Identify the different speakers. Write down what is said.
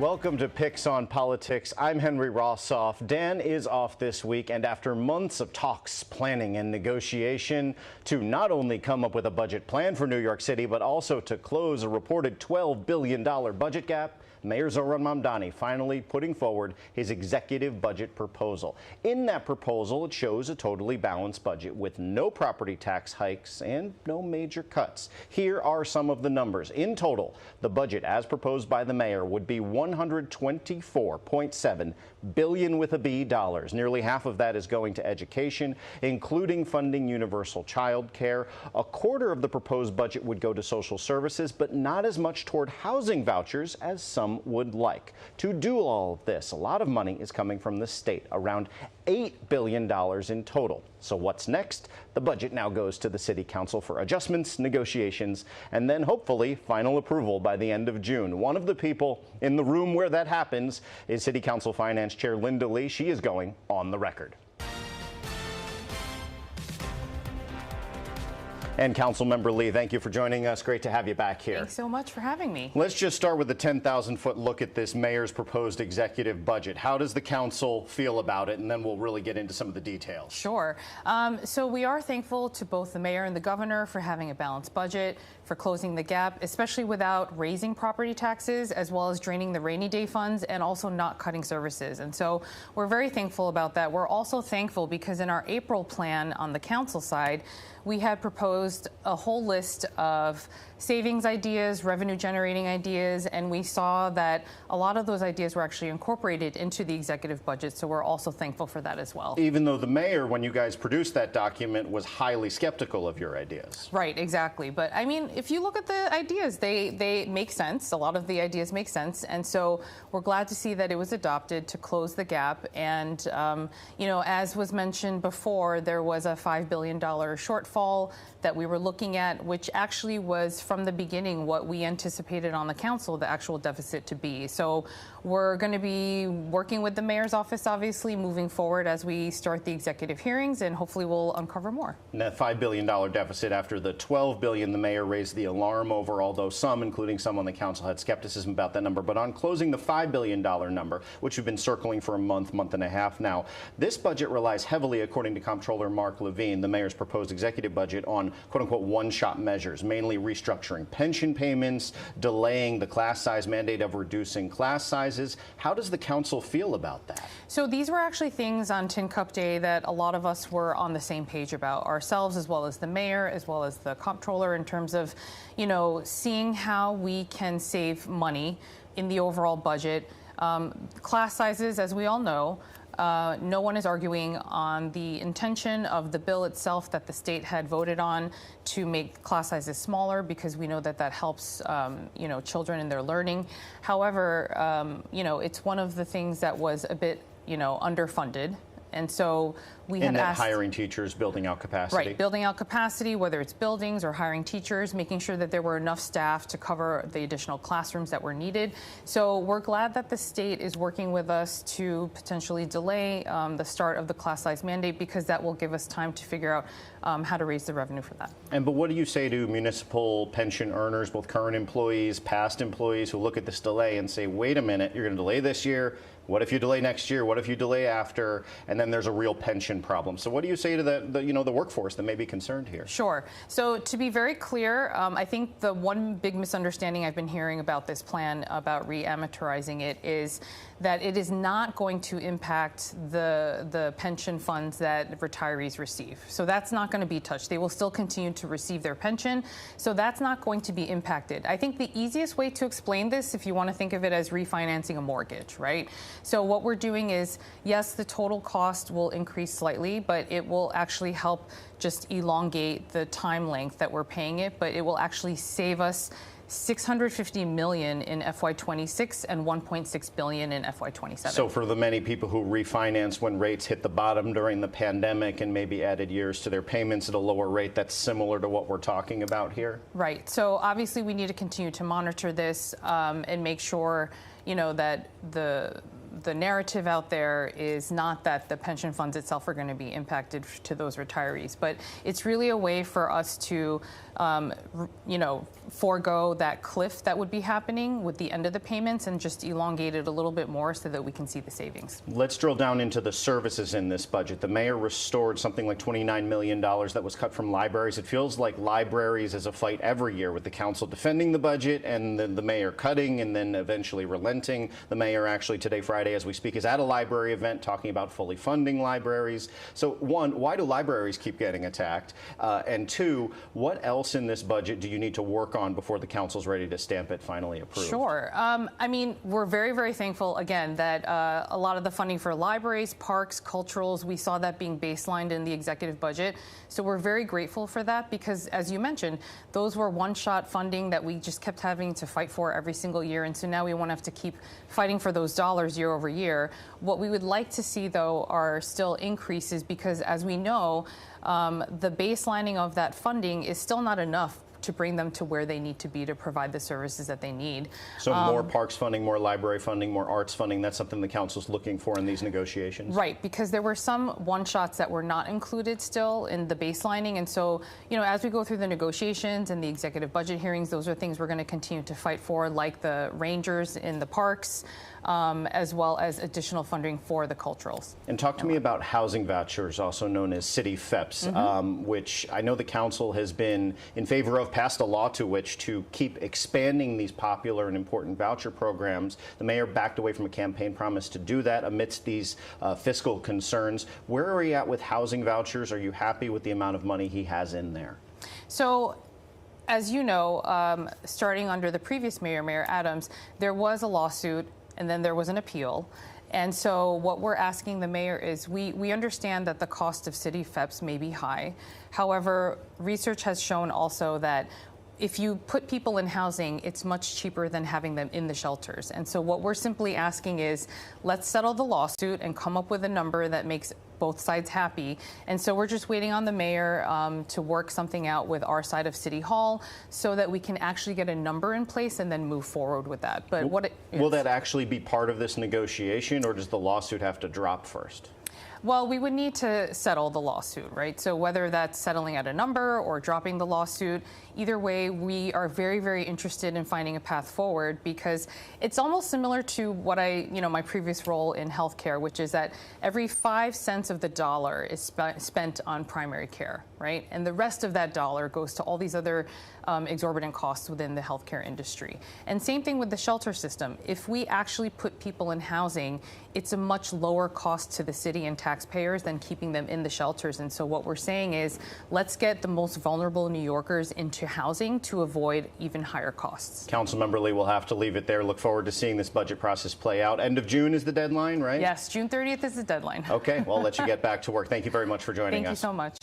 Speaker 1: Welcome to Picks on Politics. I'm Henry Rossoff. Dan is off this week, and after months of talks, planning, and negotiation to not only come up with a budget plan for New York City, but also to close a reported $12 billion budget gap, Mayor Zohran Mamdani finally putting forward his executive budget proposal. In that proposal, it shows a totally balanced budget with no property tax hikes and no major cuts. Here are some of the numbers. In total, the budget as proposed by the mayor would be $124.7 billion with a B dollars. Nearly half of that is going to education, including funding universal child care. A quarter of the proposed budget would go to social services, but not as much toward housing vouchers as some would like. To do all of this, a lot of money is coming from the state, around $8 billion in total. So what's next? The budget now goes to the City Council for adjustments, negotiations, and then hopefully final approval by the end of June. One of the people in the room where that happens is City Council Finance Chair Linda Lee. She is going on the record. And Councilmember Lee, thank you for joining us. Great to have you back here.
Speaker 2: Thanks so much for having me.
Speaker 1: Let's just start with the 10,000-foot look at this mayor's proposed executive budget. How does the council feel about it? And then we'll really get into some of the details.
Speaker 2: Sure. So we are thankful to both the mayor and the governor for having a balanced budget, for closing the gap, especially without raising property taxes, as well as draining the rainy day funds and also not cutting services. And so we're very thankful about that. We're also thankful because in our April plan on the council side, we had proposed a whole list of savings ideas, revenue generating ideas, and we saw that a lot of those ideas were actually incorporated into the executive budget. So we're also thankful for that as well.
Speaker 1: Even though the mayor, when you guys produced that document, was highly skeptical of your ideas.
Speaker 2: Right, exactly. But I mean, if you look at the ideas, they make sense. A lot of the ideas make sense. And so we're glad to see that it was adopted to close the gap. And, you know, as was mentioned before, there was a $5 billion shortfall that we were looking at, which actually was from the beginning what we anticipated on the council, the actual deficit to be. So we're going to be working with the mayor's office, obviously, moving forward as we start the executive hearings, and hopefully we'll uncover more.
Speaker 1: And that $5 billion deficit after the $12 billion the mayor raised the alarm over, although some, including some on the council, had skepticism about that number. But on closing the $5 billion number, which we've been circling for a month and a half now, this budget relies heavily, according to Comptroller Mark Levine, the mayor's proposed executive budget, on quote-unquote one-shot measures, mainly restructuring pension payments, delaying the class size mandate of reducing class sizes. How does the council feel about that?
Speaker 2: So these were actually things on Tin Cup Day that a lot of us were on the same page about, ourselves as well as the mayor, as well as the comptroller, in terms of, you know, seeing how we can save money in the overall budget. Class sizes, as we all know, no one is arguing on the intention of the bill itself that the state had voted on to make class sizes smaller, because we know that that helps, you know, children in their learning. However, you know, it's one of the things that was a bit, you know, underfunded. And so we had asked,
Speaker 1: hiring teachers, building out capacity.
Speaker 2: Right, building out capacity, whether it's buildings or hiring teachers, making sure that there were enough staff to cover the additional classrooms that were needed. So we're glad that the state is working with us to potentially delay the start of the class size mandate, because that will give us time to figure out how to raise the revenue for that.
Speaker 1: But what do you say to municipal pension earners, both current employees, past employees, who look at this delay and say, wait a minute, you're going to delay this year? What if you delay next year? What if you delay after? And then there's a real pension problem. So what do you say to the workforce that may be concerned here?
Speaker 2: Sure. So to be very clear, I think the one big misunderstanding I've been hearing about this plan, about re-amortizing it, is that it is not going to impact the pension funds that retirees receive. So that's not going to be touched. They will still continue to receive their pension. So that's not going to be impacted. I think the easiest way to explain this, if you want to think of it as refinancing a mortgage, right? So what we're doing is, yes, the total cost will increase slightly, but it will actually help just elongate the time length that we're paying it, but it will actually save us $650 million in FY26 and $1.6 billion in FY27.
Speaker 1: So for the many people who refinanced when rates hit the bottom during the pandemic and maybe added years to their payments at a lower rate, that's similar to what we're talking about here?
Speaker 2: Right. So obviously we need to continue to monitor this and make sure, you know, that the the narrative out there is not that the pension funds itself are going to be impacted to those retirees, but it's really a way for us to, forego that cliff that would be happening with the end of the payments and just elongate it a little bit more so that we can see the savings.
Speaker 1: Let's drill down into the services in this budget. The mayor restored something like $29 million that was cut from libraries. It feels like libraries is a fight every year, with the council defending the budget and then the mayor cutting and then eventually relenting. The mayor actually today, Friday, as we speak, is at a library event talking about fully funding libraries. So one, why do libraries keep getting attacked? And two, what else in this budget do you need to work on before the council's ready to stamp it finally approved?
Speaker 2: Sure. I mean, we're very, very thankful, again, that a lot of the funding for libraries, parks, culturals, we saw that being baselined in the executive budget. So we're very grateful for that because, as you mentioned, those were one-shot funding that we just kept having to fight for every single year. And so now we won't have to keep fighting for those dollars year over year. What we would like to see, though, are still increases because, as we know, the baselining of that funding is still not enough to bring them to where they need to be to provide the services that they need.
Speaker 1: So more parks funding, more library funding, more arts funding, that's something the council's looking for in these negotiations?
Speaker 2: Right, because there were some one-shots that were not included still in the baselining. And so, as we go through the negotiations and the executive budget hearings, those are things we're going to continue to fight for, like the rangers in the parks, as well as additional funding for the culturals.
Speaker 1: And talk to me about housing vouchers, also known as city FEPs, which I know the council has been in favor of, passed a law to which to keep expanding these popular and important voucher programs. The mayor backed away from a campaign promise to do that amidst these fiscal concerns. Where are we at with housing vouchers? Are you happy with the amount of money he has in there?
Speaker 2: So, as you know, starting under the previous mayor, Mayor Adams, there was a lawsuit and then there was an appeal. And so what we're asking the mayor is we understand that the cost of city FEPs may be high. However, research has shown also that if you put people in housing, it's much cheaper than having them in the shelters. And so what we're simply asking is, let's settle the lawsuit and come up with a number that makes both sides happy. And so we're just waiting on the mayor to work something out with our side of City Hall so that we can actually get a number in place and then move forward with that. But
Speaker 1: will that actually be part of this negotiation, or does the lawsuit have to drop first?
Speaker 2: Well, we would need to settle the lawsuit, right? So whether that's settling at a number or dropping the lawsuit, either way, we are very, very interested in finding a path forward because it's almost similar to what my previous role in healthcare, which is that every 5 cents of the dollar is spent on primary care, right? And the rest of that dollar goes to all these other exorbitant costs within the healthcare industry. And same thing with the shelter system. If we actually put people in housing, it's a much lower cost to the city and taxpayers than keeping them in the shelters. And so what we're saying is, let's get the most vulnerable New Yorkers into housing to avoid even higher costs.
Speaker 1: Councilmember Lee, we'll have to leave it there. Look forward to seeing this budget process play out. End of June is the deadline, right?
Speaker 2: Yes, June 30th is the deadline.
Speaker 1: Okay, well, I'll let you get back to work. Thank you very much for joining us.
Speaker 2: Thank you so much.